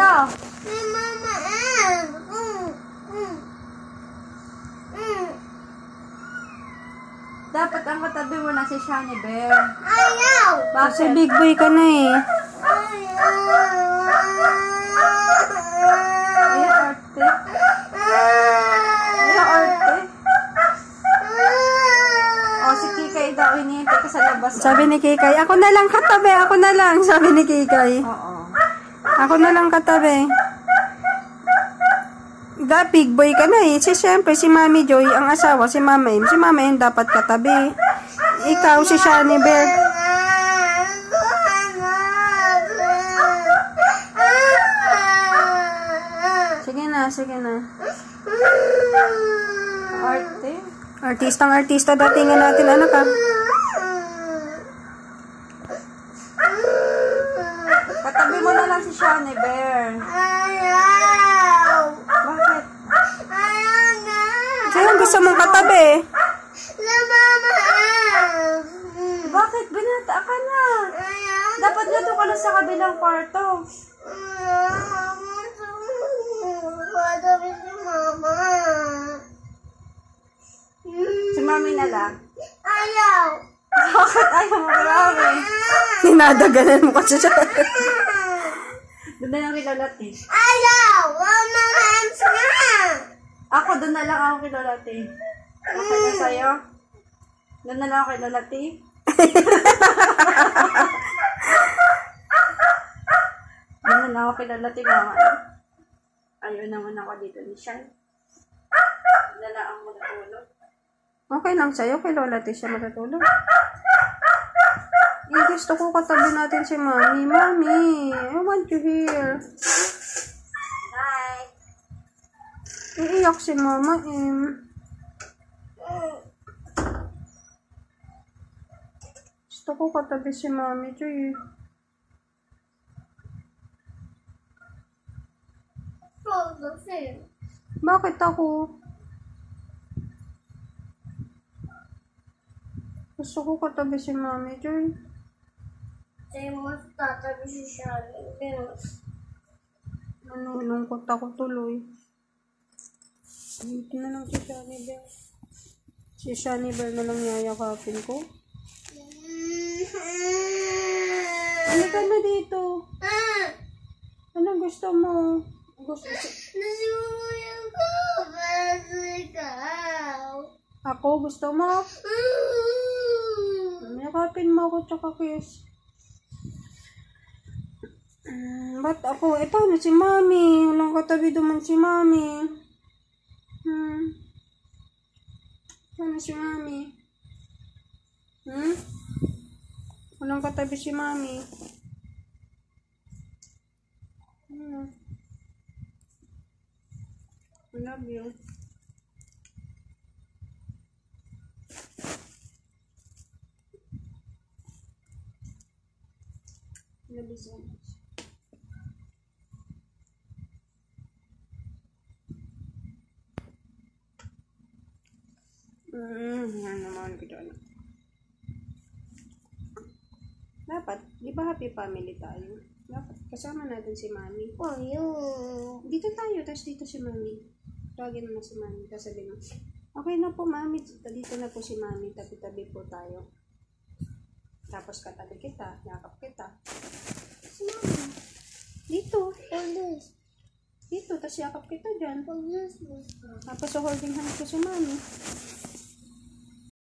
dito. Dapat ang katabi mo na si Shani Bear. Ayaw! Kasi big boy ka na eh. Ay, arte. Ay, arte. O, si Kikay daw, hinihintay ka sa labas. Sabi ni Kikay, ako na lang katabi, ako na lang. Sabi ni Kikay. Oo. Ako na lang katabi. Big boy ka na eh. Siyempre, si Mami Joy, ang asawa, si Mama Im. Si Mama Im dapat katabi. Ikaw, si Shani Bear. Sige na, sige na. Arte. Artistang artista, datingan natin, ano ka? Katabi mo na lang si Shani Bear. Ayaw! Bakit? Ayaw na! Sino gusto mong katabi? Na mama! Bakit? Binata ka na. Ayaw! Dapat nga doon ka lang sa kabilang kwarto. Katabi si mama. Si Mami na lang. Ayaw! Bakit ayaw mo? Grabe. Ninadaganan mo kasi siya. Doon na lang kilalati. Ayaw! Mama hands na! Ako, doon na lang ako kilalati. Okay na sa'yo? Doon na lang ako kilalati. Doon na lang ako kilalati, mama. Ayaw naman ako dito ni Shine. Doon na lang ako matulog. Okay lang sa'yo, kay Lola Tis siya matutulog. Eh, gusto ko katabi natin si Mami. Mami, I want you here. Bye. Iiyak si Mama, Gusto ko katabi si Mami, Joy. Bakit ako? Gusto ko katabi si Mami, Joy. Sa'yo mo tatabi si Shani. Nalulungkot ako tuloy. Dito na lang si Shani Bear. Si Shani Bear na lang yayakapin ko. Ano ka na dito? Ano gusto mo? Nasimuyan ko para sa ikaw. Ako, gusto mo? Yakapin mo ako tsaka kiss. Ba't ako? Eh, paano si Mami? Walang katabi duman si Mami. Paano si Mami? Walang katabi si Mami. I love you. I love you so much. Yan naman ko dyan. Dapat, di ba happy family tayo? Dapat, kasama natin si Mami. Ayun. Dito tayo, tapos dito si Mami. Tawagin mo na si Mami, tapos sabihin mo, okay na po Mami, dito na po si Mami, tabi-tabi po tayo. Tapos katabi kita, yakap kita. Si Mami. Dito. Dito, tapos yakap kita dyan. Tapos holding hands ko si Mami.